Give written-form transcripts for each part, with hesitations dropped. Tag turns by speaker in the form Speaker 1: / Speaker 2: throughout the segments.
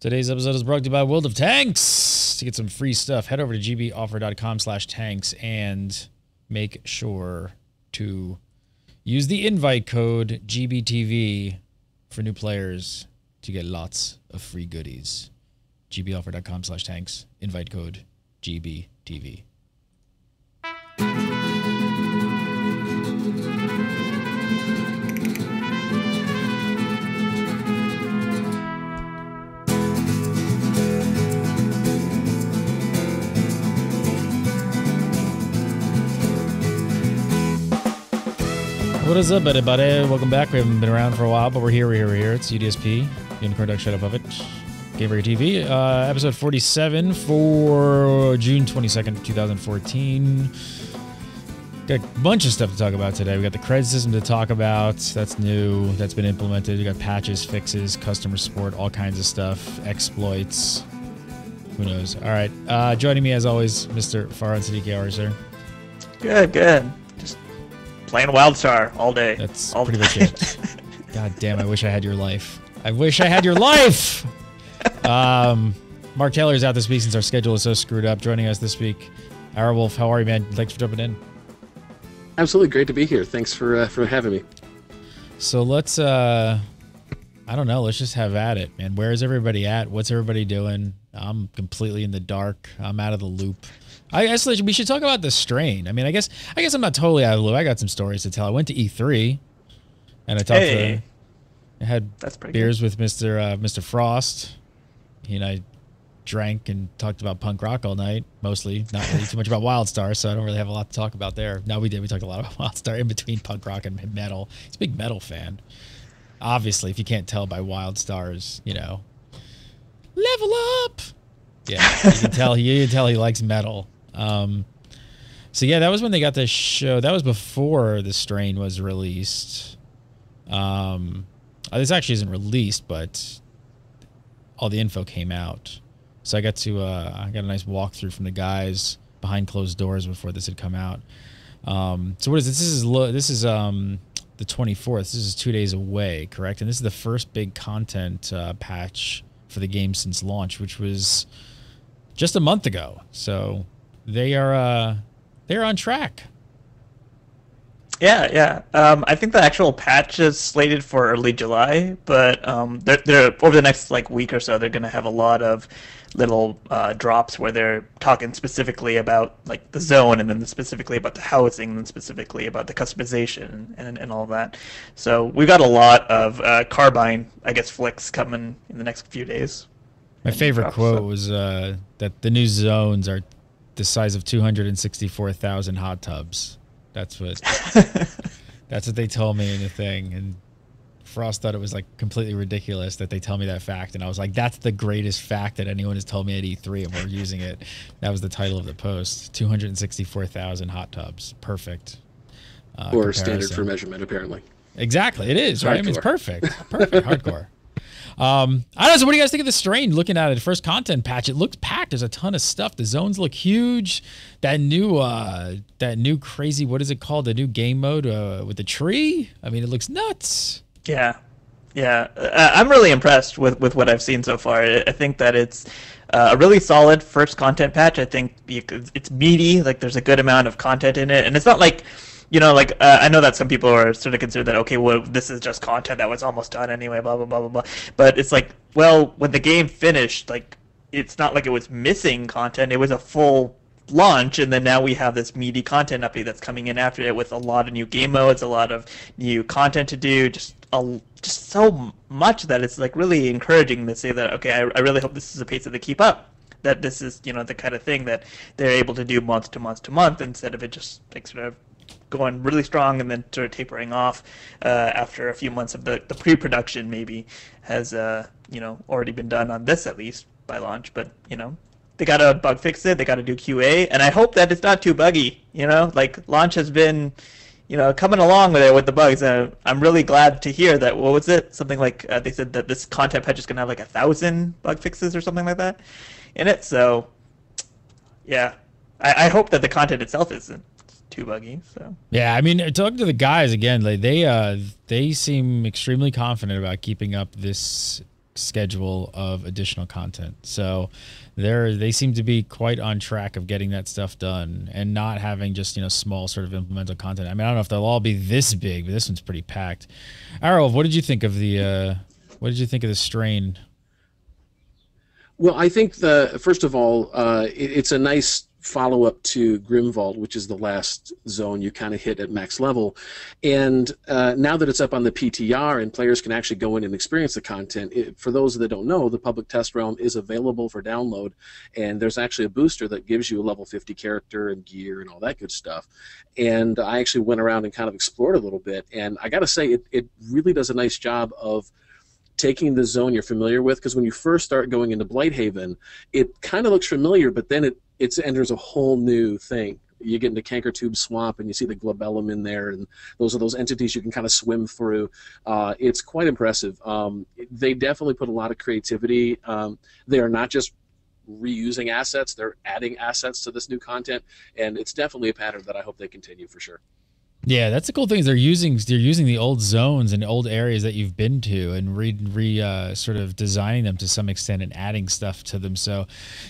Speaker 1: Today's episode is brought to you by World of Tanks. To get some free stuff, head over to gboffer.com/tanks and make sure to use the invite code GBTV for new players to get lots of free goodies. gboffer.com/tanks, invite code GBTV. What is up, everybody? Welcome back. We haven't been around for a while, but we're here. It's UDSP, Unicorn Shut Up of it. GameBreaker TV, episode 47 for June 22nd, 2014. Got a bunch of stuff to talk about today. We got the CREDD system to talk about. That's new. That's been implemented. We got patches, fixes, customer support, all kinds of stuff, exploits. Who knows? All right. Joining me, as always, Mr. Farhan Siddiqui. How are you, sir?
Speaker 2: Good. Just playing WildStar all day.
Speaker 1: That's all pretty much it. God damn, I wish I had your life. I wish I had your life! Mark Taylor's out this week since our schedule is so screwed up. Joining us this week, Wolf. How are you, man? Thanks for jumping in.
Speaker 3: Absolutely great to be here. Thanks for having me.
Speaker 1: So let's, I don't know, let's just have at it, man. Where is everybody at? What's everybody doing? I'm completely in the dark. I'm out of the loop. I guess we should talk about the strain. I mean, I guess I'm not totally out of the loop. I got some stories to tell. I went to E3, and I talked to, I had beers with Mr. Frost. He and I drank and talked about punk rock all night, mostly. Not really too much about WildStar, so I don't really have a lot to talk about there. No, we did. We talked a lot about WildStar in between punk rock and metal. He's a big metal fan. Obviously, if you can't tell by WildStar's, level up. Yeah, you can tell he likes metal. So yeah, that was when they got this show. That was before the strain was released. This actually isn't released, but all the info came out. So I got to I got a nice walkthrough from the guys behind closed doors before this had come out. So what is this? This is the 24th. This is 2 days away, correct? And this is the first big content patch for the game since launch, which was just a month ago. So they're on track.
Speaker 2: Yeah. I think the actual patch is slated for early July, but they're over the next week or so, they're going to have a lot of little drops where they're talking specifically about the zone, and then specifically about the housing, and then specifically about the customization and all that. So we've got a lot of Carbine, I guess, flicks coming in the next few days.
Speaker 1: My favorite quote was that the new zones are the size of 264,000 hot tubs. That's what they told me in the thing. And Frost thought it was completely ridiculous that they tell me that fact. And I was like, that's the greatest fact that anyone has told me at E3, and we're using it. That was the title of the post. 264,000 hot tubs. Perfect.
Speaker 3: Or standard for measurement, apparently.
Speaker 1: Exactly. It is, right? I mean, it's perfect. Perfect. Hardcore. I don't know. So what do you guys think of the strain? Looking at it, first content patch, it looks packed. There's a ton of stuff. The zones look huge. That new crazy, what is it called? The new game mode with the tree. I mean, it looks nuts.
Speaker 2: Yeah. I'm really impressed with what I've seen so far. I think that it's a really solid first content patch. I think it's meaty. There's a good amount of content in it, and it's not I know that some people are sort of considered that, okay, well, this is just content that was almost done anyway, blah, blah, blah, blah, blah. But it's well, when the game finished, it's not like it was missing content. It was a full launch, and then now we have this meaty content update that's coming in after it with a lot of new game modes, a lot of new content to do, just so much that it's really encouraging to say that, okay, I really hope this is a pace that they keep up. That this is, the kind of thing that they're able to do month to month to month, instead of it just sort of going really strong and then sort of tapering off after a few months of the pre-production maybe has already been done on this, at least by launch. But they gotta bug fix it, they gotta do QA, and I hope that it's not too buggy. Launch has been coming along with the bugs. I'm really glad to hear that. What was it? Something they said that this content patch is gonna have 1,000 bug fixes or something like that in it. So yeah, I hope that the content itself isn't too buggy. So
Speaker 1: yeah, I mean, talking to the guys again, they seem extremely confident about keeping up this schedule of additional content. So they seem to be quite on track of getting that stuff done and not having just, small sort of implemental content. I mean, I don't know if they'll all be this big, but this one's pretty packed. Arrow, what did you think of the strain?
Speaker 3: Well, I think first of all, it's a nice follow-up to Grimvault, which is the last zone you kind of hit at max level. And now that it's up on the PTR and players can actually go in and experience the content, for those that don't know, the public test realm is available for download, and there's actually a booster that gives you a level 50 character and gear and all that good stuff. And I actually went around and kind of explored a little bit, and I got to say, it really does a nice job of taking the zone you're familiar with, because when you first start going into Blighthaven, it kind of looks familiar, but then it enters a whole new thing. You get into Cankertube Swamp, and you see the Glabellum in there, and those are those entities you can kind of swim through. It's quite impressive. They definitely put a lot of creativity. They are not just reusing assets; they're adding assets to this new content, and it's definitely a pattern that I hope they continue for sure.
Speaker 1: Yeah, that's the cool thing is they're using the old zones and old areas that you've been to and sort of designing them to some extent and adding stuff to them. So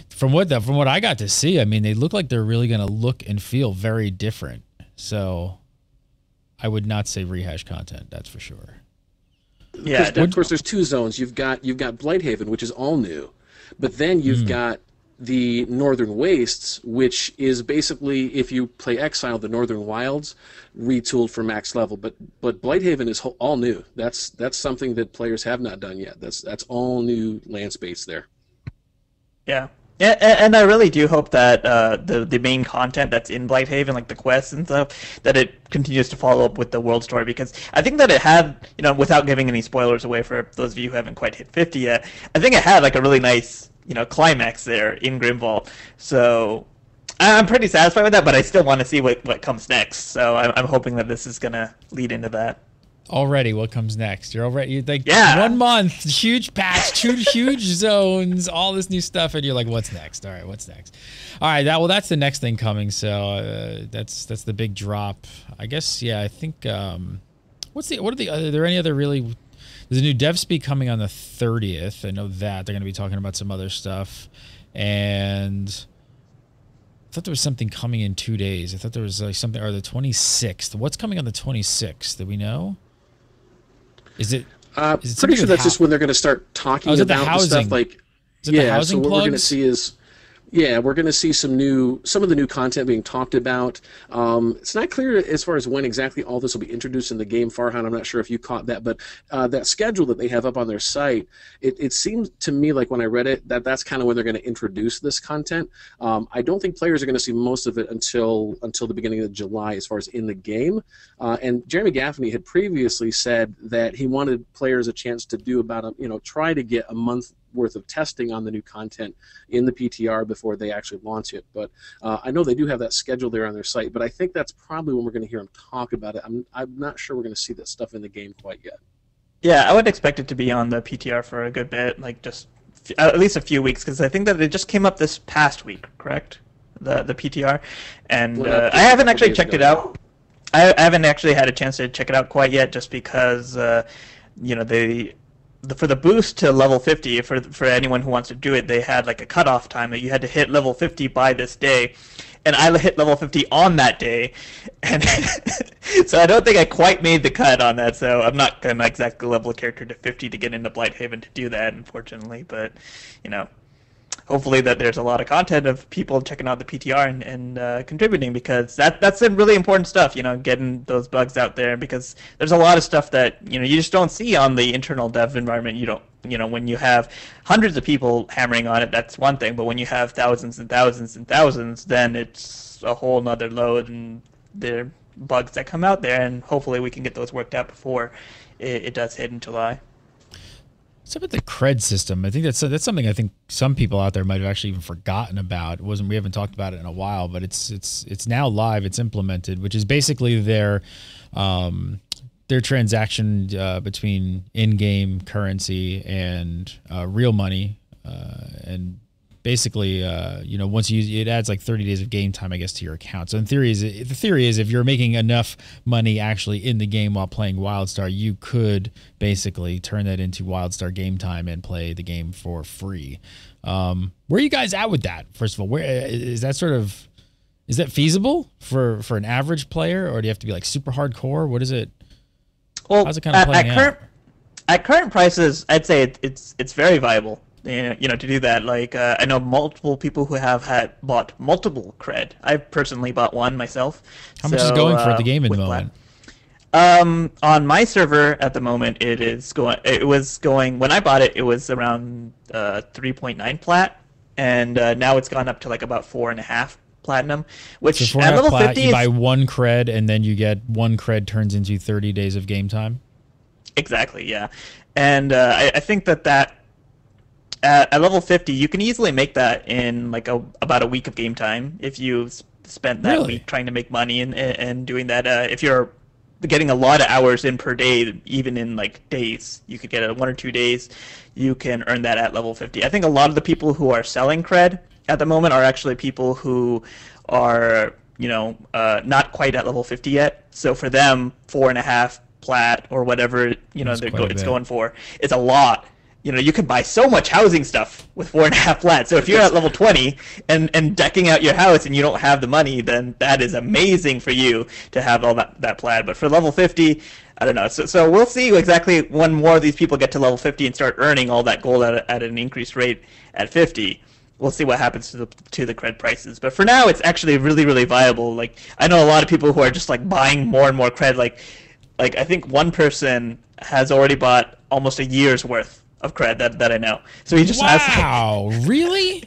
Speaker 1: from what I got to see, I mean, they look like they're really going to look and feel very different. So I would not say rehash content, that's for sure.
Speaker 2: Yeah,
Speaker 3: of course there's two zones. You've got Blighthaven, which is all new, but then you've got the Northern Wastes, which is basically, if you play Exile, the Northern Wilds retooled for max level. But Blighthaven is all new. That's something that players have not done yet. That's all new land space there.
Speaker 2: Yeah. And I really do hope that the main content that's in Blighthaven, like the quests and stuff, that it continues to follow up with the world story, because I think that it had, without giving any spoilers away for those of you who haven't quite hit 50 yet, I think it had like a really nice climax there in Grimvault. So I'm pretty satisfied with that, but I still want to see what comes next. So I'm hoping that this is going to lead into that.
Speaker 1: Already, what comes next? You're 1 month, huge patch, huge zones, all this new stuff, and you're like, what's next? All right, what's next? All right, that's the next thing coming. So that's the big drop, I guess. Yeah, I think. Are there any other really? There's a new dev speak coming on the 30th. I know that they're going to be talking about some other stuff, and I thought there was something coming in 2 days. I thought there was like something, or the 26th. What's coming on the 26th? Do we know? Is it
Speaker 3: pretty sure that's just when they're going to start talking about the stuff like.
Speaker 1: Yeah,
Speaker 3: so what we're going to see is. Yeah, we're going to see some of the new content being talked about. It's not clear as far as when exactly all this will be introduced in the game, Farhan. I'm not sure if you caught that, but that schedule that they have up on their site, it seems to me like when I read it that's kind of when they're going to introduce this content. I don't think players are going to see most of it until the beginning of July as far as in the game. And Jeremy Gaffney had previously said that he wanted players a chance to do try to get a month worth of testing on the new content in the PTR before they actually launch it. But I know they do have that schedule there on their site, but I think that's probably when we're going to hear them talk about it. I'm not sure we're going to see that stuff in the game quite yet.
Speaker 2: Yeah, I would expect it to be on the PTR for a good bit, like just at least a few weeks, because I think that it just came up this past week, correct? The PTR, and I haven't actually checked it out. I haven't actually had a chance to check it out quite yet, just because for the boost to level 50, for anyone who wants to do it, they had like a cutoff time that you had to hit level 50 by this day, and I hit level 50 on that day, and so I don't think I quite made the cut on that. So I'm not gonna exactly level a character to 50 to get into Blighthaven to do that, unfortunately. But hopefully that there's a lot of content of people checking out the PTR and contributing, because that's some really important stuff, getting those bugs out there, because there's a lot of stuff that, you just don't see on the internal dev environment. You don't, when you have hundreds of people hammering on it, that's one thing, but when you have thousands and thousands and thousands, then it's a whole nother load, and there are bugs that come out there, and hopefully we can get those worked out before it does hit in July.
Speaker 1: What's up with the CREDD system? I think that's something I think some people out there might have actually even forgotten about. We haven't talked about it in a while, but it's now live. It's implemented, which is basically their transaction between in-game currency and real money, and basically, you know, once it adds like 30 days of game time, I guess, to your account. So in theory, the theory is if you're making enough money actually in the game while playing WildStar, you could basically turn that into WildStar game time and play the game for free. Where are you guys at with that? First of all, where is that is that feasible for an average player, or do you have to be like super hardcore? What is it?
Speaker 2: Well,
Speaker 1: how's it kind of playing out?
Speaker 2: At current prices, I'd say it's very viable. You know, to do that. Like, I know multiple people who have bought multiple CREDD. I've personally bought one myself.
Speaker 1: How much is going for the game at the moment?
Speaker 2: On my server at the moment, it was going when I bought it. It was around 3.9 plat, and now it's gone up to like about 4.5 platinum. Which
Speaker 1: so
Speaker 2: at level
Speaker 1: plat,
Speaker 2: 50,
Speaker 1: you buy 1 CREDD, and then you get 1 CREDD turns into 30 days of game time.
Speaker 2: Exactly, yeah, and I think that at level 50, you can easily make that in like about a week of game time if you spent that week trying to make money and doing that. If you're getting a lot of hours in per day, even in like days, you could get it 1 or 2 days. You can earn that at level 50. I think a lot of the people who are selling CREDD at the moment are actually people who are, you know, not quite at level 50 yet. So for them, 4.5 plat or whatever, you know, it's going for, it's a lot. You know, you can buy so much housing stuff with 4.5 plat. So if you're at level 20 and decking out your house and you don't have the money, then that is amazing for you to have all that plat. But for level 50, I don't know. So we'll see exactly when more of these people get to level 50 and start earning all that gold at an increased rate at 50. We'll see what happens to the CREDD prices. But for now, it's actually really, really viable. Like, I know a lot of people who are just like buying more and more CREDD. Like I think one person has already bought almost a year's worth of CREDD that I know. So he just has.
Speaker 1: Wow, really?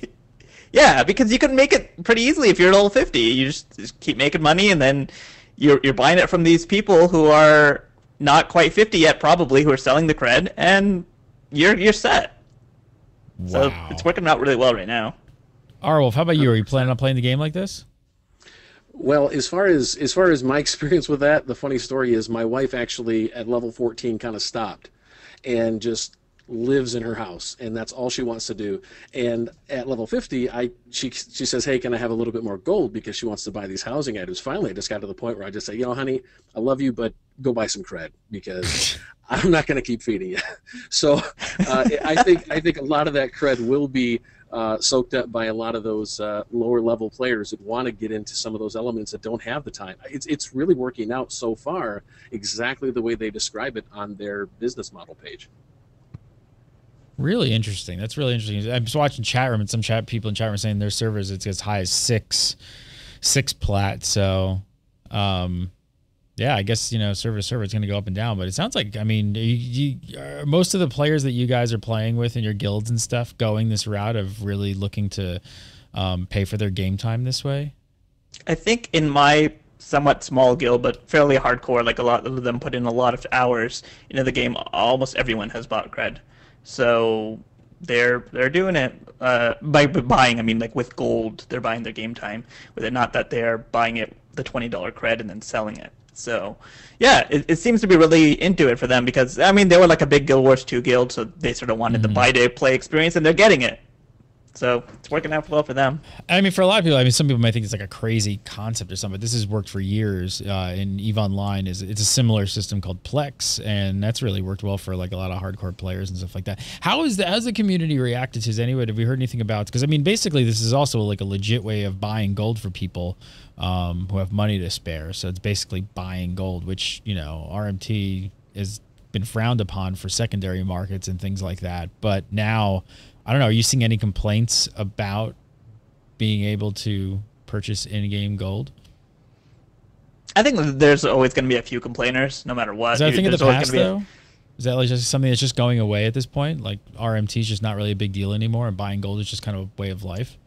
Speaker 2: Yeah, because you can make it pretty easily if you're at level 50. You just keep making money, and then you're buying it from these people who are not quite 50 yet, probably, who are selling the CREDD, and you're set.
Speaker 1: Wow.
Speaker 2: So it's working out really well right now.
Speaker 1: Arwolf, how about you? Are you planning on playing the game like this?
Speaker 3: Well, as far as my experience with that, the funny story is my wife actually at level 14 kind of stopped and just lives in her house, and that's all she wants to do. And at level 50, she says, hey, can I have a little bit more gold, because she wants to buy these housing items. Finally, I just got to the point where I just say, you know, honey, I love you, but go buy some CREDD, because I'm not going to keep feeding you. So I think a lot of that CREDD will be soaked up by a lot of those lower level players that want to get into some of those elements that don't have the time. It's really working out so far exactly the way they describe it on their business model page.
Speaker 1: Really interesting. That's really interesting. I'm just watching chat room, and some people in chat room are saying their servers it's as high as six plat. So, yeah, I guess, you know, server to server it's going to go up and down. But it sounds like, I mean, most of the players that you guys are playing with in your guilds and stuff going this route of really looking to pay for their game time this way.
Speaker 2: I think in my somewhat small guild, but fairly hardcore, like a lot of them put in a lot of hours into the game. Almost everyone has bought CREDD. So they're doing it by buying, I mean, like with gold, they're buying their game time with it, not that they're buying it the $20 CREDD and then selling it. So yeah, it seems to be really into it for them, because I mean, they were like a big Guild Wars 2 guild, so they sort of wanted the buy day play experience, and they're getting it. So it's working out well for them.
Speaker 1: I mean, for a lot of people, I mean, some people might think it's like a crazy concept or something, but this has worked for years. In EVE Online, it's a similar system called Plex, and that's really worked well for like a lot of hardcore players and stuff like that. How's the community reacted to this anyway? Have we heard anything about? Because I mean, basically, this is also like a legit way of buying gold for people who have money to spare. So it's basically buying gold, which, you know, RMT has been frowned upon for secondary markets and things like that. But now, I don't know, are you seeing any complaints about being able to purchase in-game gold?
Speaker 2: I think there's always going to be a few complainers, no matter what.
Speaker 1: Is that a thing in the past, though? Is that like just something that's just going away at this point? Like RMT is just not really a big deal anymore, and buying gold is just kind of a way of life?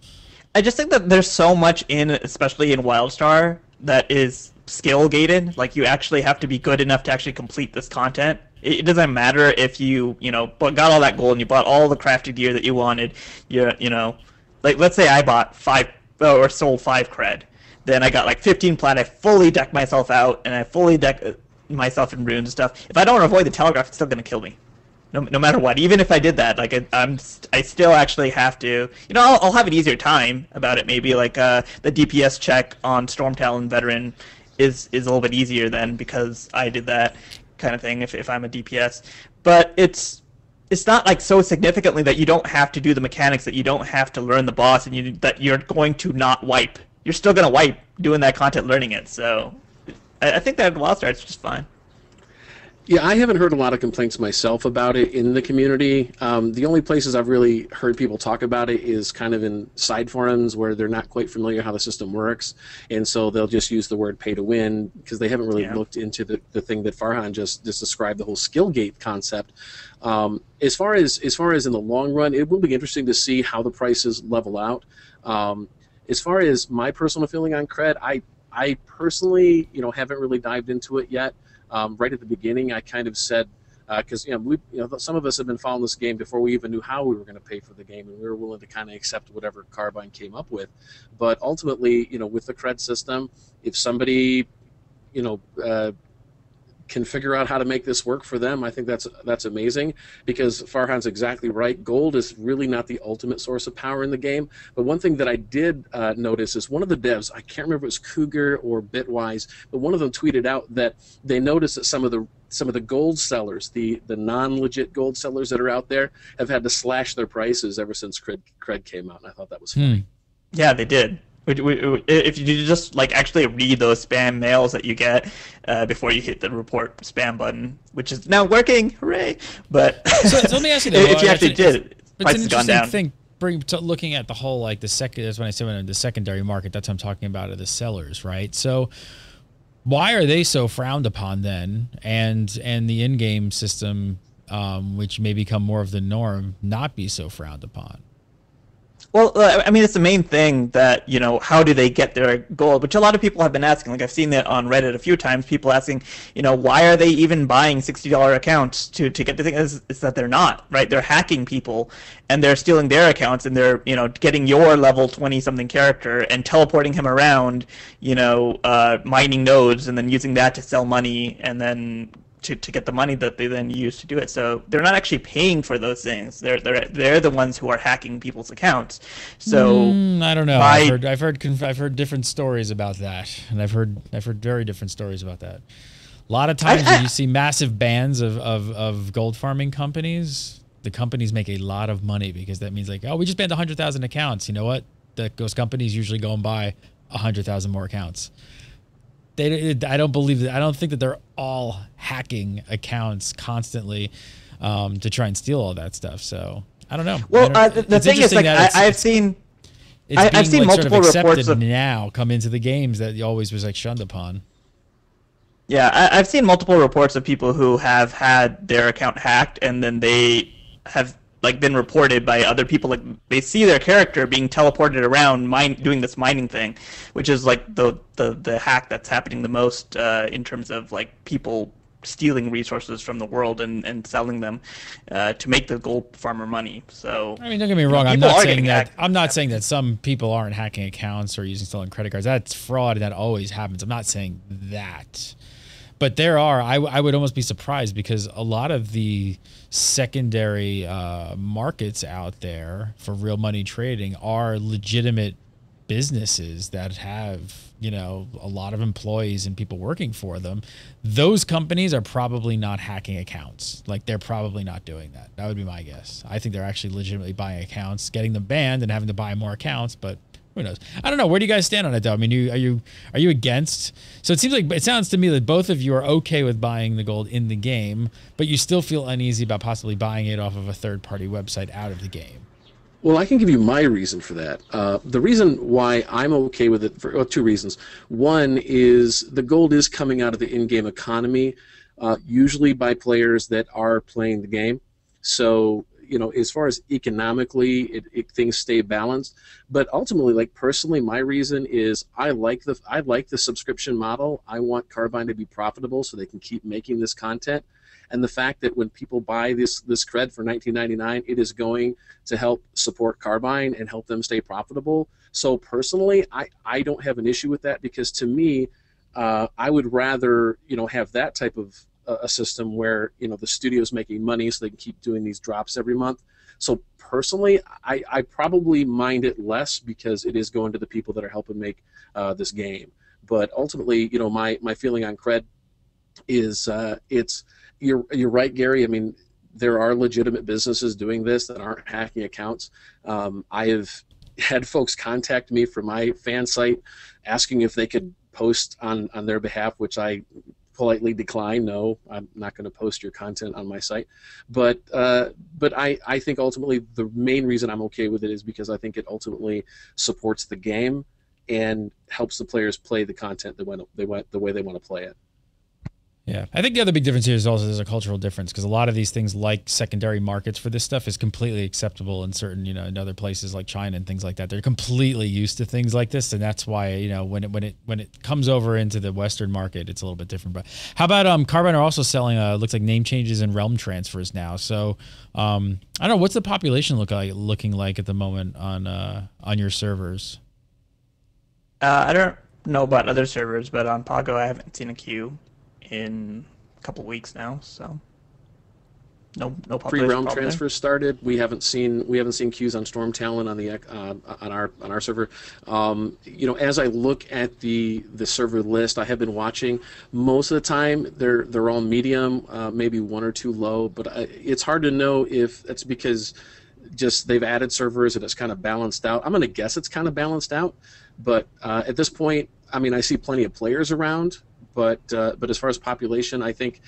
Speaker 1: I
Speaker 2: just think that there's so much especially in WildStar, that is skill-gated. Like, you actually have to be good enough to actually complete this content. It doesn't matter if you got all that gold and you bought all the crafted gear that you wanted. Like, let's say I bought 5 or sold 5 CREDD. Then I got like 15 plat. I fully decked myself out, and I fully decked myself in runes and stuff. If I don't avoid the telegraph, it's still going to kill me. no matter what. Even if I did that, like I still actually have to. You know, I'll have an easier time about it. Maybe like the DPS check on Stormtalon Veteran is a little bit easier then because I did that kind of thing. If I'm a DPS, but it's not like so significantly that you don't have to do the mechanics, that you don't have to learn the boss, and that you're going to not wipe. You're still going to wipe doing that content, learning it. So I think that WildStar is just fine.
Speaker 3: Yeah, I haven't heard a lot of complaints myself about it in the community. The only places I've really heard people talk about it is kind of in side forums where they're not quite familiar how the system works, and so they'll just use the word pay to win because they haven't really looked into the thing that Farhan just described, the whole skill gate concept. As far as in the long run, it will be interesting to see how the prices level out. As far as my personal feeling on CREDD, I personally, haven't really dived into it yet. Right at the beginning, I kind of said, because some of us have been following this game before we even knew how we were going to pay for the game, and we were willing to kind of accept whatever Carbine came up with. But ultimately, with the CREDD system, if somebody, can figure out how to make this work for them, I think that's amazing, because Farhan's exactly right. Gold is really not the ultimate source of power in the game. But one thing that I did notice is one of the devs, I can't remember if it was Cougar or Bitwise, but one of them tweeted out that they noticed that some of the gold sellers, the non-legit gold sellers that are out there, have had to slash their prices ever since CREDD came out, and I thought that was funny.
Speaker 2: Yeah, they did. If you just actually read those spam mails that you get before you hit the report spam button, which is now working, hooray! But
Speaker 1: so let me ask you, though,
Speaker 2: if you actually did,
Speaker 1: it's an interesting thing. Looking at the whole the second, that's when I said the secondary market. That's what I'm talking about, are the sellers, right? So why are they so frowned upon then, and the in-game system, which may become more of the norm, not be so frowned upon?
Speaker 2: Well, I mean, it's the main thing that, how do they get their gold, which a lot of people have been asking. Like, I've seen that on Reddit a few times, people asking, why are they even buying $60 accounts to get the thing? Is that they're not, right? They're hacking people, and they're stealing their accounts, and they're, getting your level 20-something character and teleporting him around, mining nodes, and then using that to sell money, and then to get the money that they then use to do it. So they're not actually paying for those things. They're the ones who are hacking people's accounts. So
Speaker 1: I don't know. I've heard different stories about that, and I've heard very different stories about that. A lot of times when you see massive bans of gold farming companies, the companies make a lot of money, because that means we just banned 100,000 accounts. You know what? Those companies usually go and buy 100,000 more accounts. I don't believe that. I don't think that they're all hacking accounts constantly to try and steal all that stuff. So I don't know.
Speaker 2: Well, the thing is, I've seen multiple reports of
Speaker 1: now come into the games that always was shunned upon.
Speaker 2: Yeah, I've seen multiple reports of people who have had their account hacked, and then they have been reported by other people. They see their character being teleported around, doing this mining thing, which is the hack that's happening the most in terms of people stealing resources from the world and selling them to make the gold farmer money. So
Speaker 1: I mean, don't get me wrong. I'm not saying that some people aren't hacking accounts or using stolen credit cards. That's fraud, and that always happens. I'm not saying that. But there are, I would almost be surprised, because a lot of the secondary markets out there for real money trading are legitimate businesses that have, a lot of employees and people working for them. Those companies are probably not hacking accounts. They're probably not doing that. That would be my guess. I think they're actually legitimately buying accounts, getting them banned, and having to buy more accounts, but who knows? I don't know. Where do you guys stand on it, though? I mean, are you against? So it sounds to me that both of you are okay with buying the gold in the game, but you still feel uneasy about possibly buying it off of a third-party website out of the game.
Speaker 3: Well, I can give you my reason for that. The reason why I'm okay with it, for two reasons. One is the gold is coming out of the in-game economy, usually by players that are playing the game. So as far as economically, things stay balanced. But ultimately, personally, my reason is I like the subscription model. I want Carbine to be profitable so they can keep making this content. And the fact that when people buy this CREDD for $19.99, it is going to help support Carbine and help them stay profitable. So personally, I don't have an issue with that, because to me, I would rather have that type of a system where, you know, the studio's making money so they can keep doing these drops every month. So personally, I probably mind it less because it is going to the people that are helping make this game. But ultimately, you know, my feeling on CREDD is you're right, Gary. I mean, there are legitimate businesses doing this that aren't hacking accounts. I have had folks contact me from my fan site asking if they could post on their behalf, which I politely decline. No, I'm not going to post your content on my site. But I think ultimately the main reason I'm okay with it is because I think it ultimately supports the game and helps the players play the content the way they want to play it.
Speaker 1: Yeah, I think the other big difference here is also there's a cultural difference, because a lot of these things like secondary markets for this stuff is completely acceptable in certain, you know, in other places like China and things like that. They're completely used to things like this, and that's why, you know, when it comes over into the Western market, it's a little bit different. But how about Carbine are also selling looks like name changes and realm transfers now. So I don't know, what's the population looking like at the moment on your servers?
Speaker 2: I don't know about other servers, but on Pago I haven't seen a queue in a couple weeks now, so no
Speaker 3: free realm transfers started. We haven't seen queues on Storm Talon on the on our server. You know, as I look at the server list, I have been watching. Most of the time, they're all medium, maybe one or two low. But it's hard to know if that's because just they've added servers and it's kind of balanced out. I'm going to guess it's kind of balanced out, but at this point, I mean, I see plenty of players around. But as far as population, I think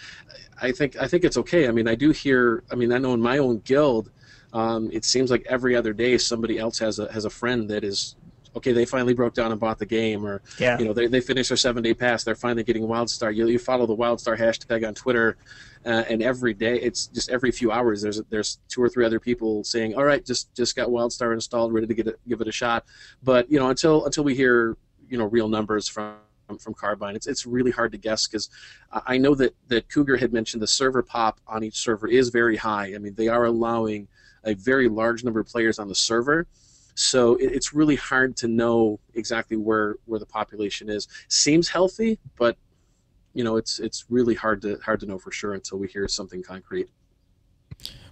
Speaker 3: it's okay. I mean, I do hear. I mean, I know in my own guild, it seems like every other day somebody else has a friend that is okay. They finally broke down and bought the game, or
Speaker 2: yeah,
Speaker 3: you know, they finished their 7-day pass. They're finally getting WildStar. You follow the WildStar hashtag on Twitter, and every day, it's just every few hours, there's 2 or 3 other people saying, all right, just got WildStar installed, ready to give it a shot. But you know, until we hear, you know, real numbers from Carbine, it's really hard to guess, because I know that Cougar had mentioned the server pop on each server is very high. I mean, they are allowing a very large number of players on the server, so it's really hard to know exactly where the population is. Seems healthy, but you know, it's really hard to know for sure until we hear something concrete.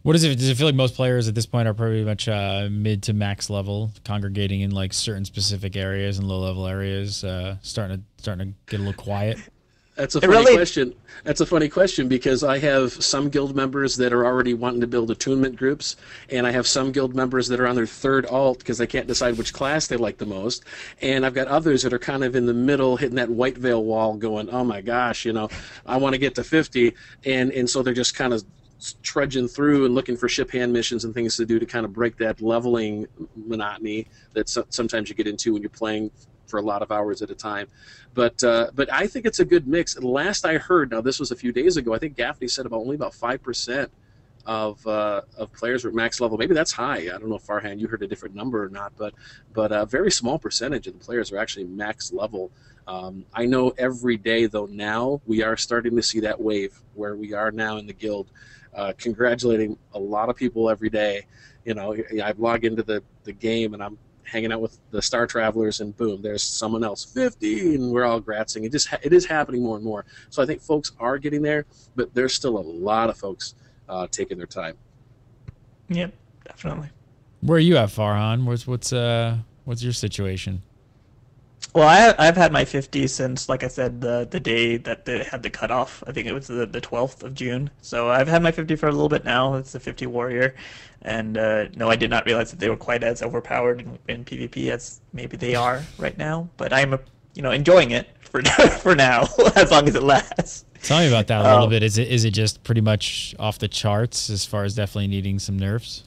Speaker 1: What is it? Does it feel like most players at this point are pretty much mid to max level, congregating in like certain specific areas and low level areas, starting to get a little quiet?
Speaker 3: That's a funny question. That's a funny question, because I have some guild members that are already wanting to build attunement groups, and I have some guild members that are on their 3rd alt because they can't decide which class they like the most, and I've got others that are kind of in the middle, hitting that white veil wall, going, oh my gosh, you know, I want to get to 50, and so they're just kind of trudging through and looking for ship hand missions and things to do to kind of break that leveling monotony that sometimes you get into when you're playing for a lot of hours at a time. But I think it's a good mix. Last I heard, now this was a few days ago, I think Gaffney said only about 5% of players were at max level. Maybe that's high. I don't know if Farhan, you heard a different number or not, but a very small percentage of the players are actually max level. I know every day, though, now we are starting to see that wave where we are now in the guild congratulating a lot of people every day. You know, I log into the game and I'm hanging out with the Star Travelers, and boom, there's someone else, 50, and we're all gratzing. It is happening more and more. So I think folks are getting there, but there's still a lot of folks taking their time.
Speaker 2: Yep, definitely.
Speaker 1: Where are you at, Farhan? What's your situation?
Speaker 2: Well, I've had my 50 since, like I said, the day that they had the cutoff. I think it was the 12th of June. So I've had my 50 for a little bit now. It's the 50 warrior. And no, I did not realize that they were quite as overpowered in PvP as maybe they are right now. But I'm, enjoying it for for now, as long as it lasts.
Speaker 1: Tell me about that a little bit. Is it just pretty much off the charts as far as definitely needing some nerfs?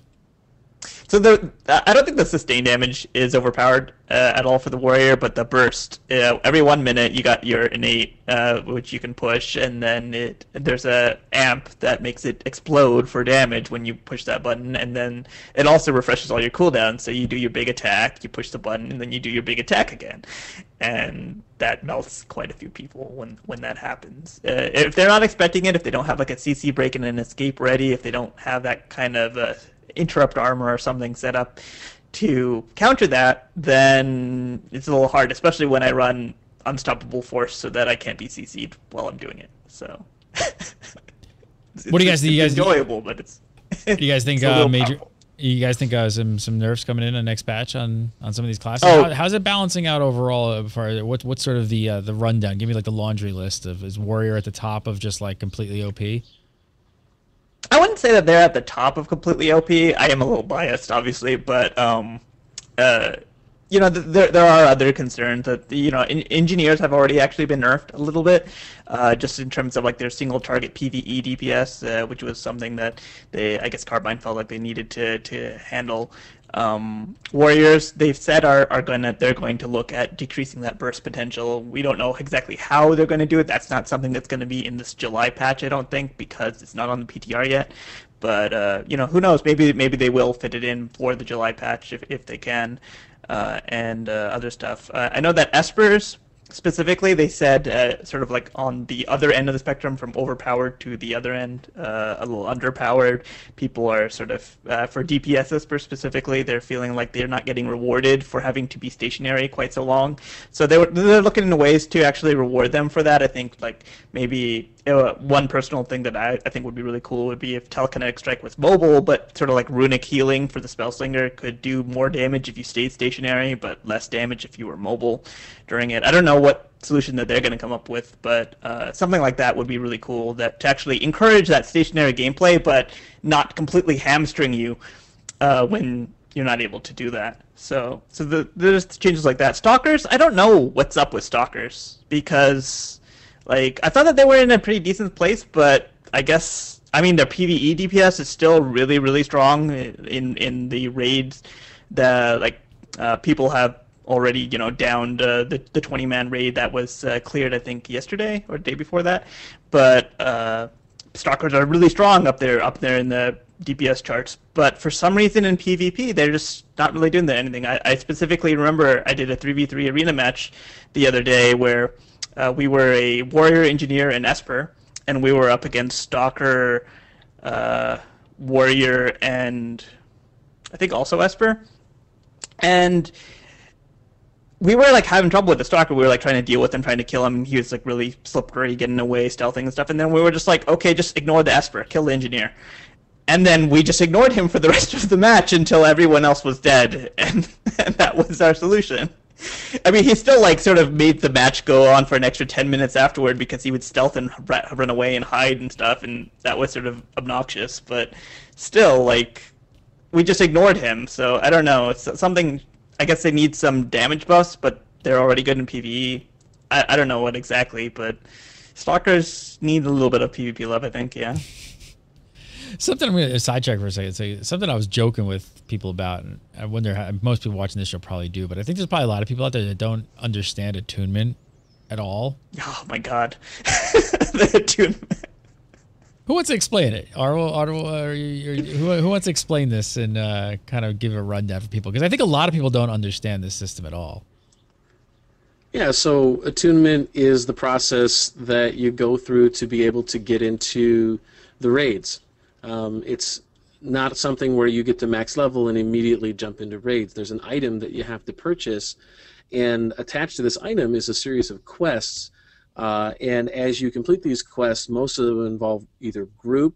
Speaker 2: So I don't think the sustain damage is overpowered at all for the warrior, but the burst, every 1 minute you got your innate, which you can push, and then there's a amp that makes it explode for damage when you push that button, and then it also refreshes all your cooldowns. So you do your big attack, you push the button, and then you do your big attack again, and that melts quite a few people when that happens. If they're not expecting it, if they don't have like a CC break and an escape ready, if they don't have that kind of interrupt armor or something set up to counter that, then it's a little hard, especially when I run Unstoppable Force so that I can't be CC'd while I'm doing it. So
Speaker 1: What do you guys think?
Speaker 2: It's enjoyable, but it's.
Speaker 1: Do you guys think
Speaker 2: powerful.
Speaker 1: You guys think some nerfs coming in the next patch on some of these classes?
Speaker 2: Oh.
Speaker 1: How's it balancing out overall? What's sort of the rundown? Give me like the laundry list of, is Warrior at the top of just like completely OP?
Speaker 2: I wouldn't say that they're at the top of completely OP. I am a little biased, obviously, but you know, there are other concerns that, you know, engineers have already actually been nerfed a little bit, just in terms of like their single target PvE DPS, which was something that I guess Carbine felt like they needed to handle. Warriors, they've said they're going to look at decreasing that burst potential. We don't know exactly how they're going to do it. That's not something that's going to be in this July patch, I don't think, because it's not on the PTR yet. But you know, who knows? Maybe they will fit it in for the July patch if they can, and other stuff. I know that Espers specifically, they said sort of like on the other end of the spectrum, from overpowered to the other end, a little underpowered. People are sort of for DPS Esper specifically, they're feeling like they're not getting rewarded for having to be stationary quite so long. So they're looking into ways to actually reward them for that. I think like maybe one personal thing that I think would be really cool would be if Telekinetic Strike was mobile, but sort of like Runic Healing for the Spellslinger could do more damage if you stayed stationary, but less damage if you were mobile during it. I don't know what solution that they're going to come up with, but something like that would be really cool, that to actually encourage that stationary gameplay, but not completely hamstring you when you're not able to do that. So there's changes like that. Stalkers, I don't know what's up with Stalkers, because like I thought that they were in a pretty decent place, but I guess, I mean, their PvE DPS is still really, really strong in the raids. People have already, you know, downed the 20-man raid that was cleared, I think, yesterday or the day before that. But Stalkers are really strong up there in the DPS charts. But for some reason in PvP, they're just not really doing anything. I specifically remember I did a 3v3 arena match the other day where we were a Warrior, Engineer, and Esper, and we were up against Stalker, Warrior, and I think also Esper. And we were like having trouble with the Stalker. We were like trying to deal with him, trying to kill him. He was like really slippery, getting away, stealthing and stuff. And then we were just like, okay, just ignore the Esper, kill the Engineer. And then we just ignored him for the rest of the match until everyone else was dead, and that was our solution. I mean, he still like sort of made the match go on for an extra 10 minutes afterward, because he would stealth and run away and hide and stuff, and that was sort of obnoxious. But still, like, we just ignored him. So I don't know. It's something. I guess they need some damage buffs, but they're already good in PvE. I don't know what exactly, but Stalkers need a little bit of PvP love, I think. Yeah.
Speaker 1: Something I'm going to sidetrack for a second. So something I was joking with people about, and I wonder how most people watching this show probably do, but I think there's probably a lot of people out there that don't understand attunement at all.
Speaker 2: Oh my god, the attunement.
Speaker 1: Who wants to explain it? Who wants to explain this and kind of give a rundown for people? Because I think a lot of people don't understand this system at all.
Speaker 3: Yeah, so attunement is the process that you go through to be able to get into the raids. It's not something where you get to max level and immediately jump into raids. There's an item that you have to purchase, and attached to this item is a series of quests. And as you complete these quests, most of them involve either group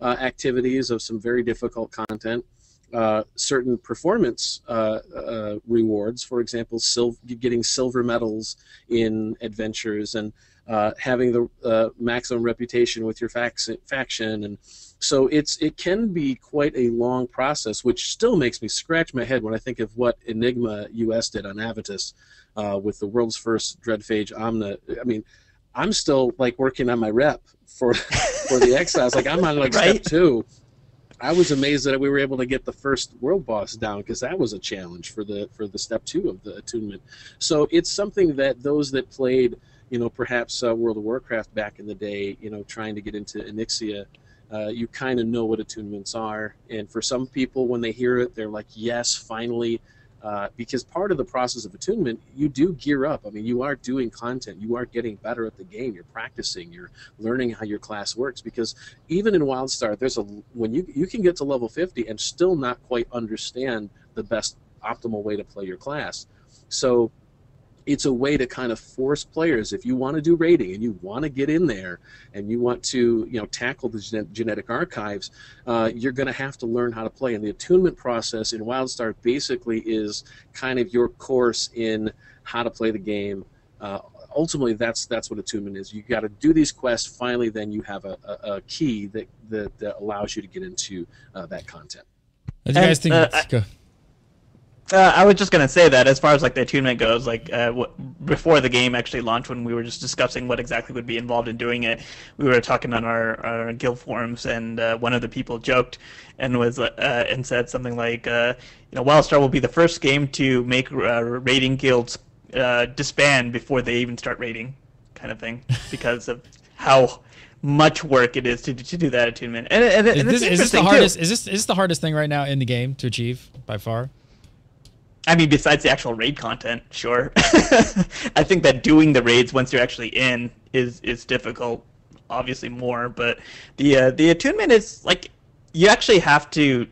Speaker 3: activities of some very difficult content, certain performance rewards, for example, getting silver medals in adventures, and having the maximum reputation with your faction. And so it can be quite a long process, which still makes me scratch my head when I think of what Enigma US did on Avitus with the world's first Dreadphage Omna. I mean, I'm still like working on my rep for the Exiles. Like, I'm on like
Speaker 2: right?
Speaker 3: step 2. I was amazed that we were able to get the first world boss down, because that was a challenge for the step 2 of the attunement. So it's something that those that played, you know, perhaps World of Warcraft back in the day, you know, trying to get into Onyxia, you kind of know what attunements are. And for some people, when they hear it, they're like, yes, finally. Because part of the process of attunement, you do gear up. I mean, you are doing content. You are getting better at the game. You're practicing. You're learning how your class works. Because even in WildStar, when you can get to level 50 and still not quite understand the best optimal way to play your class. So it's a way to kind of force players, if you want to do raiding and you want to get in there and you want to, you know, tackle the genetic archives, you're going to have to learn how to play. And the attunement process in WildStar basically is kind of your course in how to play the game. Ultimately, that's what attunement is. You got to do these quests. Finally, then you have a key that allows you to get into that content.
Speaker 1: What do you guys think? Go.
Speaker 2: I was just gonna say that as far as like the attunement goes, like before the game actually launched, when we were just discussing what exactly would be involved in doing it, we were talking on our guild forums, and one of the people joked and was and said something like, you know, WildStar will be the first game to make raiding guilds disband before they even start raiding, kind of thing, because of how much work it is to do that attunement. And
Speaker 1: is this the hardest? Is this the hardest thing right now in the game to achieve by far?
Speaker 2: I mean, besides the actual raid content, sure. I think that doing the raids once you're actually in is difficult, obviously more. But the attunement is like, you actually have to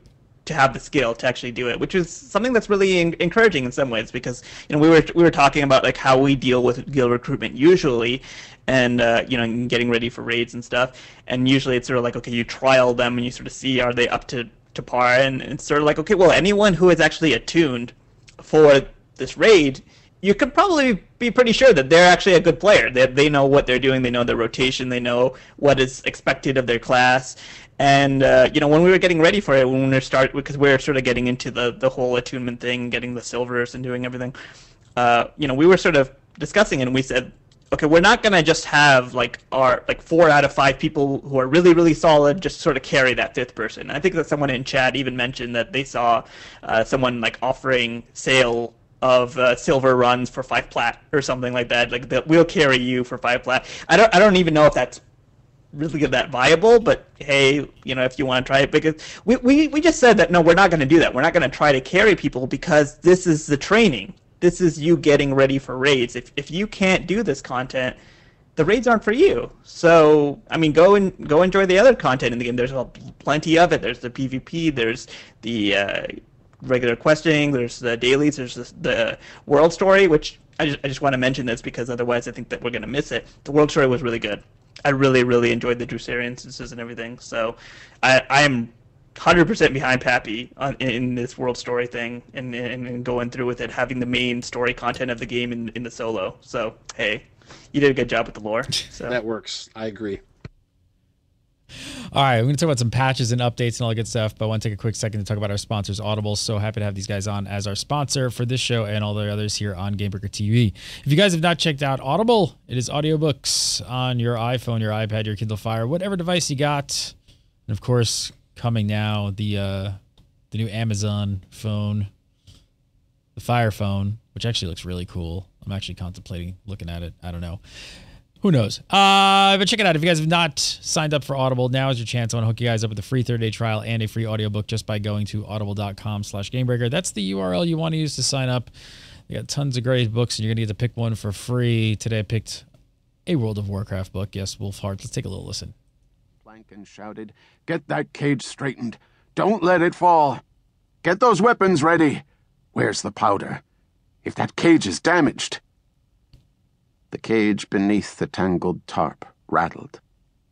Speaker 2: have the skill to actually do it, which is something that's really encouraging in some ways, because, you know, we were talking about like how we deal with guild recruitment usually, and you know, getting ready for raids and stuff. And usually it's sort of like, okay, you trial them and you sort of see, are they up to par, and it's sort of like, okay, well, anyone who is actually attuned for this raid, you could probably be pretty sure that they're actually a good player. They know what they're doing, they know their rotation, they know what is expected of their class. And you know, when we were getting ready for it, when we because we're sort of getting into the whole attunement thing, getting the silvers and doing everything, you know, we were sort of discussing it, and we said, okay, we're not gonna just have like 4 out of 5 people who are really, really solid just sort of carry that 5th person. I think that someone in chat even mentioned that they saw someone like offering sale of silver runs for 5 plat or something like that. Like, that we'll carry you for 5 plat. I don't even know if that's really that viable, but hey, you know, if you want to try it, because we just said that no, we're not going to do that. We're not going to try to carry people, because this is the training. This is you getting ready for raids. If you can't do this content, the raids aren't for you. So, I mean, go enjoy the other content in the game. There's plenty of it. There's the PvP. There's the regular questing. There's the dailies. There's the world story, which I just want to mention this because otherwise I think that we're going to miss it. The world story was really good. I really, really enjoyed the Drusari instances and everything. So I am 100% behind Pappy in this world story thing, and going through with it, having the main story content of the game in the solo. So, hey, you did a good job with the lore. So.
Speaker 3: That works. I agree.
Speaker 1: All right, we're going to talk about some patches and updates and all that good stuff, but I want to take a quick second to talk about our sponsors, Audible. So happy to have these guys on as our sponsor for this show and all the others here on GameBreaker TV. If you guys have not checked out Audible, it is audiobooks on your iPhone, your iPad, your Kindle Fire, whatever device you got. And of course, coming now, the new Amazon phone, the Fire phone, which actually looks really cool. I'm actually contemplating looking at it. I don't know. Who knows? But check it out. If you guys have not signed up for Audible, now is your chance. I want to hook you guys up with a free 30-day trial and a free audiobook just by going to audible.com/GameBreaker. That's the URL you want to use to sign up. They got tons of great books, and you're going to get to pick one for free. Today I picked a World of Warcraft book. Yes, Wolf Heart. Let's take a little listen.
Speaker 4: Plankin shouted, "Get that cage straightened. Don't let it fall. Get those weapons ready. Where's the powder? If that cage is damaged..." The cage beneath the tangled tarp rattled.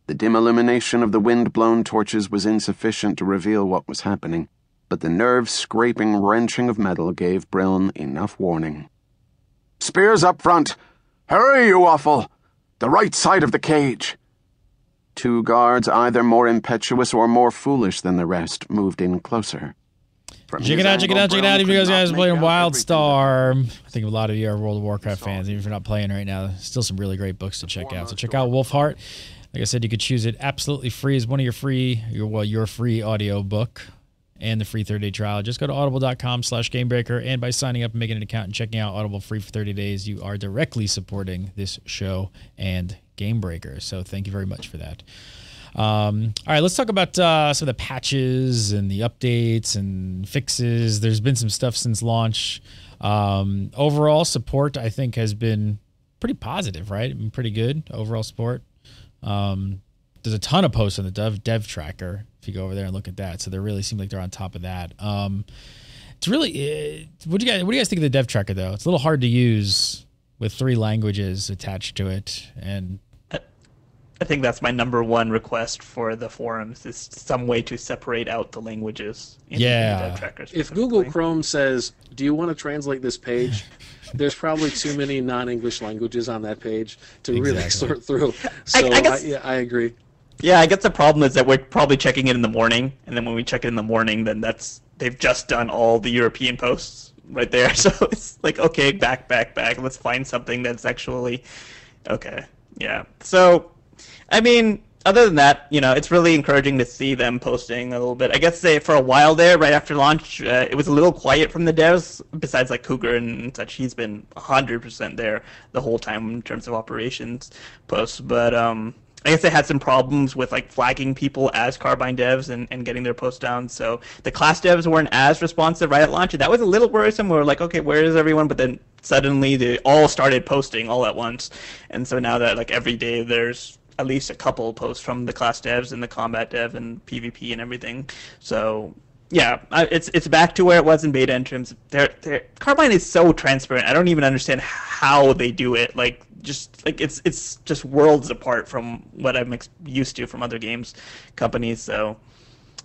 Speaker 4: The dim illumination of the wind-blown torches was insufficient to reveal what was happening, but the nerve-scraping wrenching of metal gave Bryln enough warning. "Spears up front! Hurry, you offal! The right side of the cage!" 2 guards, either more impetuous or more foolish than the rest, moved in closer.
Speaker 1: Check it out. If you guys are playing WildStar, I think a lot of you are World of Warcraft fans. Even if you're not playing right now, still some really great books to check out. So check out Wolfheart. Like I said, you could choose it absolutely free as one of your free audio book and the free 30-day trial. Just go to audible.com/GameBreaker, and by signing up and making an account and checking out Audible free for 30 days, you are directly supporting this show and GameBreaker. So thank you very much for that. All right, let's talk about some of the patches and the updates and fixes. There's been some stuff since launch. Overall support, I think, has been pretty positive, right? Been pretty good overall support. There's a ton of posts on the dev tracker if you go over there and look at that. So they really seem like they're on top of that. It's really what do you guys think of the dev tracker though? It's a little hard to use with 3 languages attached to it. And
Speaker 2: I think that's my number one request for the forums is some way to separate out the languages in the dev tracker.
Speaker 3: If Google Chrome says, do you want to translate this page? There's probably too many non-English languages on that page to really sort through. So I agree.
Speaker 2: Yeah, I guess the problem is that we're probably checking it in the morning, and then when we check it in the morning, then they've just done all the European posts right there. So it's like, okay, back. Let's find something that's actually okay. Yeah. So, I mean, other than that, it's really encouraging to see them posting a little bit. I guess for a while there, right after launch, it was a little quiet from the devs. Besides like Cougar and such, he's been 100% there the whole time in terms of operations posts. But I guess they had some problems with like flagging people as Carbine devs and getting their posts down. So the class devs weren't as responsive right at launch, and that was a little worrisome. We were like, okay, where is everyone? But then suddenly they all started posting all at once, and so now that like every day there's at least a couple posts from the class devs and the combat dev and PvP and everything. So yeah, it's back to where it was in beta in terms of Carbine is so transparent. I don't even understand how they do it. Like it's just worlds apart from what I'm used to from other games companies. So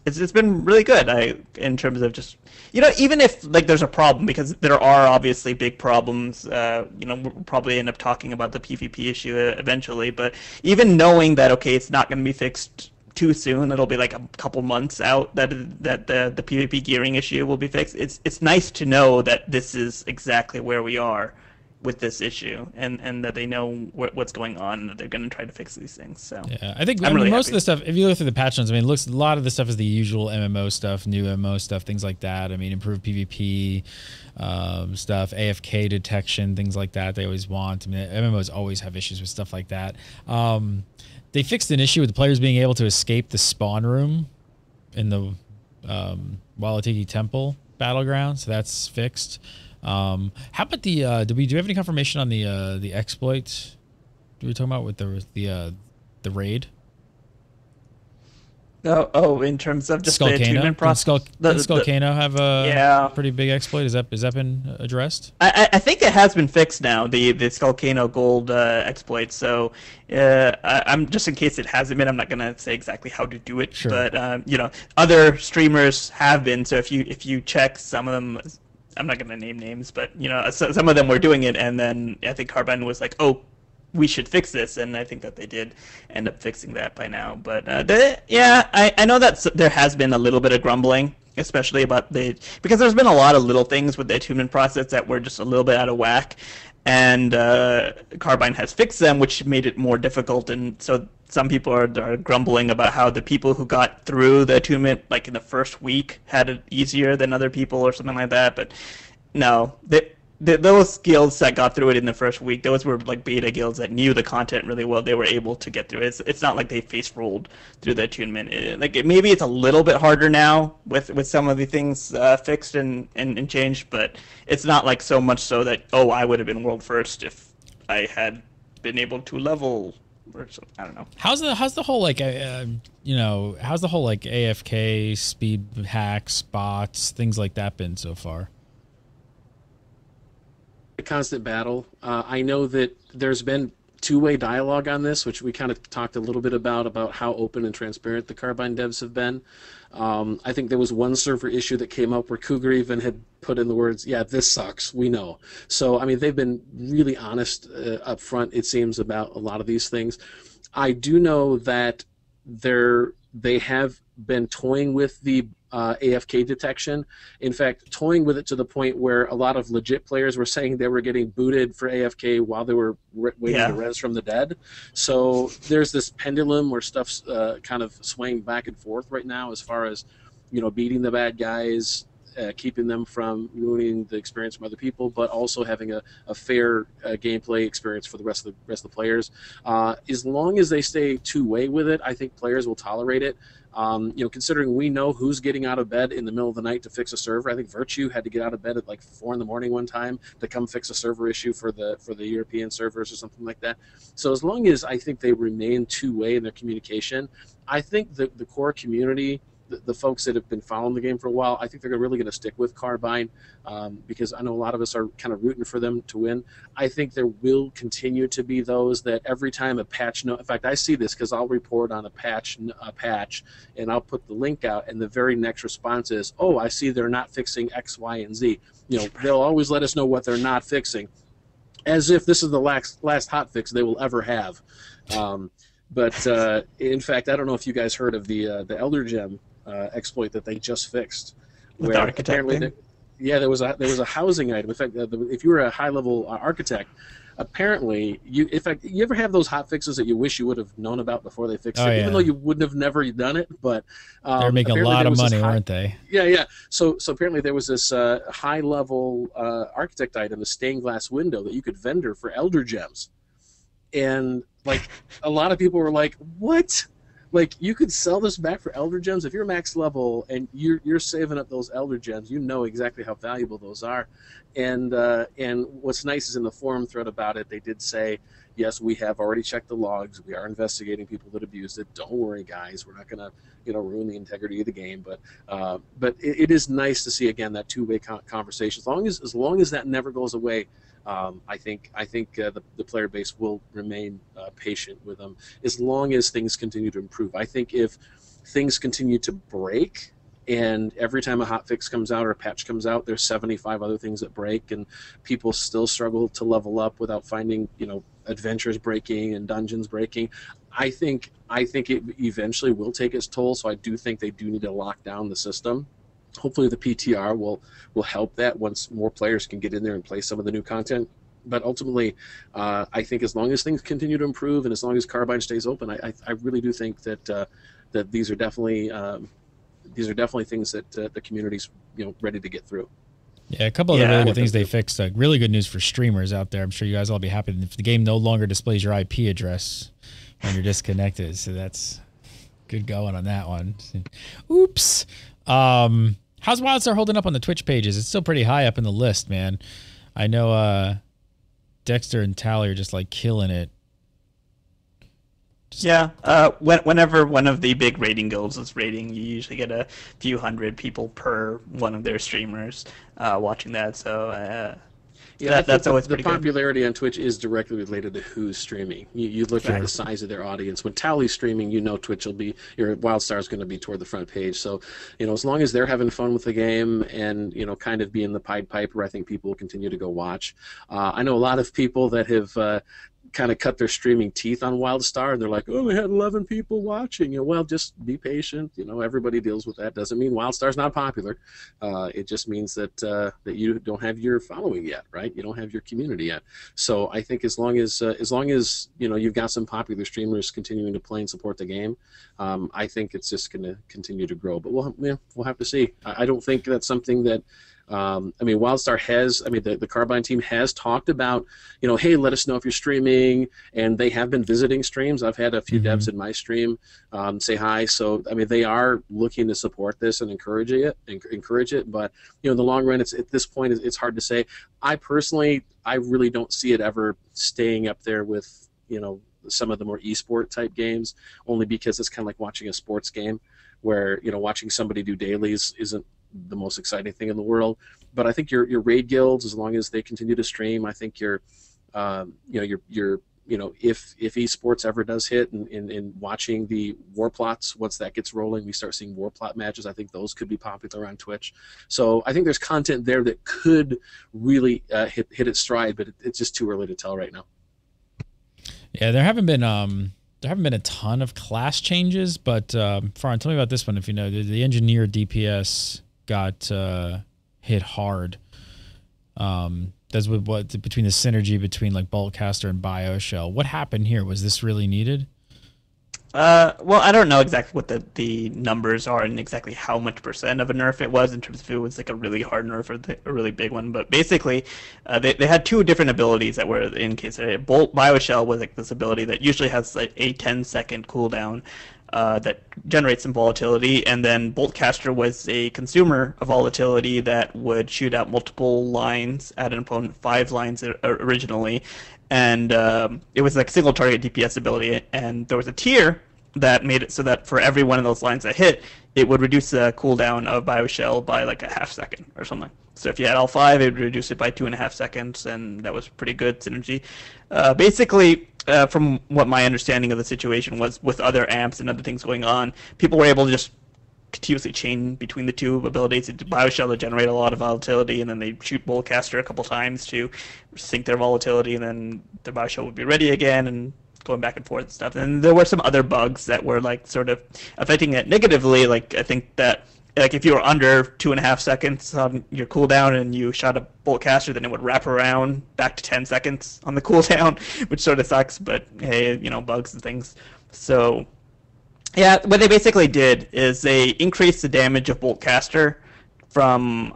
Speaker 2: it's been really good. In terms of just even if like there's a problem, because there are obviously big problems. We'll probably end up talking about the PvP issue eventually. But even knowing that it's not going to be fixed too soon, it'll be like a couple months out that the PvP gearing issue will be fixed. It's nice to know that this is exactly where we are with this issue, and that they know what's going on, and that they're going to try to fix these things. So
Speaker 1: yeah, I think really most of the stuff, if you look through the patch notes, I mean, a lot of the stuff is the usual MMO stuff, new MMO stuff, things like that. I mean, improved PvP stuff, AFK detection, things like that. They always want. I mean, MMOs always have issues with stuff like that. They fixed an issue with the players being able to escape the spawn room in the Walatiki Temple battleground, so that's fixed. How about the do we have any confirmation on the exploit we were talking about with the raid?
Speaker 2: In terms of just the attunement process,
Speaker 1: does Skullcano have a pretty big exploit? Has that been addressed?
Speaker 2: I think it has been fixed now, the Skullcano gold exploit. So I'm just in case it hasn't been, I'm not gonna say exactly how to do it. Sure. But other streamers have been. So if you check some of them, I'm not going to name names, but some of them were doing it, and then I think Carbine was like, "Oh, we should fix this," and I think that they did end up fixing that by now. But I know that there has been a little bit of grumbling, especially about because there's been a lot of little things with the attunement process that were just a little bit out of whack, and Carbine has fixed them, which made it more difficult. And so some people are grumbling about how the people who got through the attunement like in the first week had it easier than other people or something like that. But no, those guilds that got through it in the first week, those were like beta guilds that knew the content really well. They were able to get through it. It's not like they face rolled through the attunement. Maybe it's a little bit harder now with some of the things fixed and changed, but it's not like so much so that I would have been world first if I had been able to level. Or so, I don't know. How's
Speaker 1: the whole like how's the whole like AFK speed hacks, bots, things like that been so far?
Speaker 3: A constant battle. I know that there's been two-way dialogue on this, which we kind of talked a little bit about how open and transparent the Carbine devs have been. I think there was one server issue that came up where Cougar even had put in the words, "Yeah, this sucks, we know." So, I mean, they've been really honest up front, it seems, about a lot of these things. I do know that they have been toying with the AFK detection. In fact, toying with it to the point where a lot of legit players were saying they were getting booted for AFK while they were waiting to res from the dead. So there's this pendulum where stuff's kind of swaying back and forth right now as far as, beating the bad guys, keeping them from ruining the experience from other people, but also having a fair gameplay experience for the rest of the players. As long as they stay two-way with it, I think players will tolerate it. Considering we know who's getting out of bed in the middle of the night to fix a server. I think Virtue had to get out of bed at like 4 in the morning one time to come fix a server issue for the European servers or something like that. So as long as I think they remain two-way in their communication, I think the core community the folks that have been following the game for a while, I think they're really going to stick with Carbine, because I know a lot of us are kind of rooting for them to win. I think there will continue to be those that every time a patch in fact, I see this because I'll report on a patch, and I'll put the link out, and the very next response is, oh, I see they're not fixing X, Y, and Z. They'll always let us know what they're not fixing, as if this is the last hotfix they will ever have. But in fact, I don't know if you guys heard of the Elder Gem exploit that they just fixed.
Speaker 2: With the architect thing?
Speaker 3: There was a housing item. In fact, if you were a high-level architect, apparently, you ever have those hot fixes that you wish you would have known about before they fixed it, even though you wouldn't have never done it. But
Speaker 1: they're making a lot of money, weren't they?
Speaker 3: Yeah. So apparently there was this high-level architect item, a stained glass window that you could vendor for Elder Gems. And like a lot of people were like, what? Like, you could sell this back for Elder Gems? If you're max level and you're saving up those Elder Gems, you know exactly how valuable those are. And what's nice is in the forum thread about it, they did say, yes, we have already checked the logs. We are investigating people that abused it. Don't worry, guys. We're not going to ruin the integrity of the game. But it is nice to see, again, that two-way conversation. As long as that never goes away, I think the player base will remain patient with them as long as things continue to improve. I think if things continue to break, and every time a hotfix comes out or a patch comes out, there's 75 other things that break, and people still struggle to level up without finding adventures breaking and dungeons breaking, I think it eventually will take its toll. So I do think they do need to lock down the system. Hopefully the PTR will help that once more players can get in there and play some of the new content. But ultimately, I think as long as things continue to improve and as long as Carbine stays open, I really do think that these are definitely things that the community's ready to get through.
Speaker 1: Yeah, a couple of the really good things they fixed. Really good news for streamers out there. I'm sure you guys all be happy if the game no longer displays your IP address when you're disconnected. So that's good going on that one. Oops. How's WildStar holding up on the Twitch pages? It's still pretty high up in the list, man. I know Dexter and Tally are just like killing it.
Speaker 2: Whenever one of the big rating guilds is rating, you usually get a few hundred people per one of their streamers watching that. So that's always pretty good.
Speaker 3: The popularity on Twitch is directly related to who's streaming. You look at the size of their audience. When Tally's streaming, Twitch will be, your WildStar is going to be toward the front page. So, as long as they're having fun with the game and, kind of being the Pied Piper, I think people will continue to go watch. I know a lot of people that have kind of cut their streaming teeth on WildStar, and they're like, oh, we had 11 people watching. Well, just be patient. Everybody deals with that. Doesn't mean WildStar's not popular. It just means that you don't have your following yet, right? You don't have your community yet. So I think as long as you've got some popular streamers continuing to play and support the game, I think it's just going to continue to grow. But we'll have to see. I don't think that's something that. WildStar has, the Carbine team has talked about, hey, let us know if you're streaming, and they have been visiting streams. I've had a few devs in my stream say hi. So, they are looking to support this and encourage it. But, in the long run, at this point, it's hard to say. I really don't see it ever staying up there with, some of the more esport type games, only because it's kind of like watching a sports game where, watching somebody do dailies isn't the most exciting thing in the world. But I think your raid guilds, as long as they continue to stream, I think if esports ever does hit and watching the war plots, once that gets rolling, we start seeing war plot matches. I think those could be popular on Twitch. So I think there's content there that could really hit its stride, but it's just too early to tell right now.
Speaker 1: Yeah, there haven't been a ton of class changes, but Farhan, tell me about this one. If you know, the engineer DPS got hit hard. That's between the synergy between like Boltcaster and Bioshell. What happened here? Was this really needed?
Speaker 2: Well, I don't know exactly what the numbers are and exactly how much percent of a nerf it was in terms of if it was like a really hard nerf or a really big one. But basically, they had two different abilities that were in case. Bioshell was like this ability that usually has like a 10-second cooldown that generates some volatility, and then Boltcaster was a consumer of volatility that would shoot out multiple lines at an opponent, 5 lines originally. And it was like a single target DPS ability, and there was a tier that made it so that for every one of those lines that hit, it would reduce the cooldown of BioShell by like a half second or something. So if you had all 5, it would reduce it by 2.5 seconds, and that was pretty good synergy. Basically, from what my understanding of the situation was, with other amps and other things going on, people were able to just continuously chain between the two abilities. BioShell to generate a lot of volatility, and then they shoot Bullcaster a couple times to sink their volatility, and then the BioShell would be ready again, and going back and forth and stuff. And there were some other bugs that were like sort of affecting it negatively. Like I think that like if you were under 2.5 seconds on your cooldown and you shot a Boltcaster, then it would wrap around back to 10 seconds on the cooldown, which sort of sucks. But hey, you know, bugs and things. So yeah, what they basically did is they increased the damage of Boltcaster from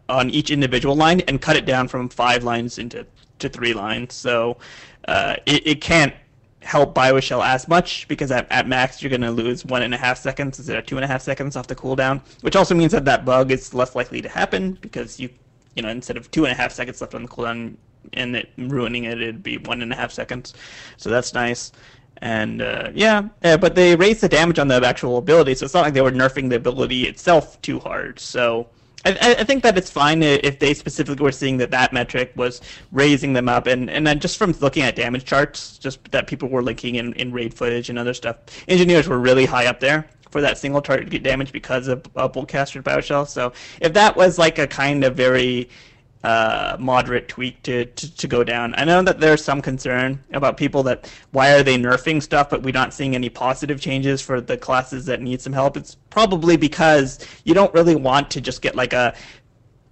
Speaker 2: on each individual line and cut it down from 5 lines into 3 lines. So it can't help BioShell as much, because at max you're going to lose 1.5 seconds instead of 2.5 seconds off the cooldown, which also means that that bug is less likely to happen, because you know, instead of 2.5 seconds left on the cooldown and it ruining it, it'd be 1.5 seconds. So that's nice. And but they raised the damage on the actual ability, so it's not like they were nerfing the ability itself too hard. So I think that it's fine if they specifically were seeing that metric was raising them up, and then just from looking at damage charts, just that people were linking in raid footage and other stuff, engineers were really high up there for that single target damage because of Boltcaster BioShell. So if that was like a kind of very moderate tweak to go down. I know that there's some concern about people that why are they nerfing stuff, but we're not seeing any positive changes for the classes that need some help. It's probably because you don't really want to just get like a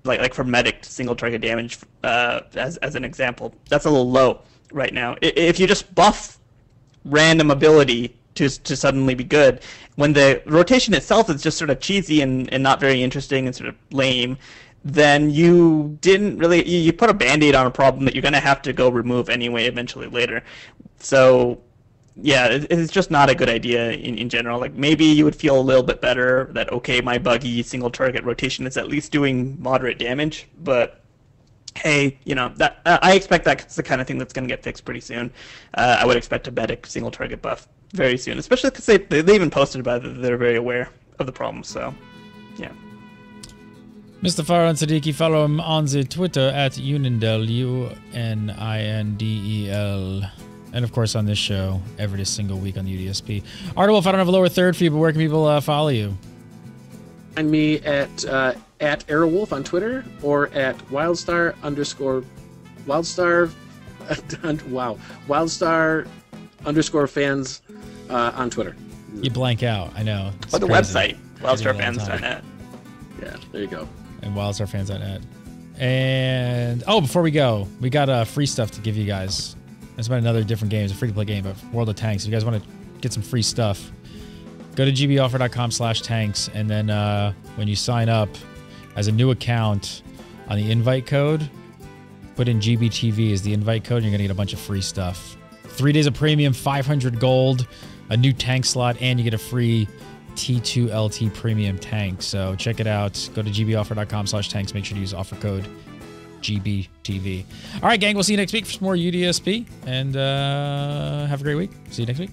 Speaker 2: like for medic single target damage as an example. That's a little low right now. If you just buff random ability to suddenly be good, when the rotation itself is just sort of cheesy and not very interesting and sort of lame, then you didn't really, you put a band-aid on a problem that you're going to have to go remove anyway eventually later. So yeah, it's just not a good idea in general. Like maybe you would feel a little bit better that, okay, my buggy single target rotation is at least doing moderate damage, but hey, you know, that I expect that's the kind of thing that's going to get fixed pretty soon. I would expect a medic single target buff very soon, especially because they even posted about it, they're very aware of the problem. So yeah.
Speaker 1: Mr. Farhan Siddiqui, follow him on the Twitter at Unindel, UNINDEL. And of course on this show every single week on the UDSP. Audible, if I don't have a lower third for you, but where can people follow you?
Speaker 3: Find me at Aerowolf on Twitter, or at WildStar _fans on Twitter.
Speaker 1: You blank out, I know.
Speaker 2: Or the website, wildstarfans.net.
Speaker 3: Yeah, there you go.
Speaker 1: And wildstarfans.net. And before we go, we got free stuff to give you guys. It's about another different game. It's a free-to-play game, but World of Tanks. If you guys want to get some free stuff, go to gboffer.com/tanks, and then when you sign up as a new account on the invite code, put in GBTV as the invite code, and you're going to get a bunch of free stuff. 3 days of premium, 500 gold, a new tank slot, and you get a free T2LT premium tank. So check it out. Go to gboffer.com/tanks. Make sure to use offer code GBTV. All right, gang. We'll see you next week for some more UDSP, and have a great week. See you next week.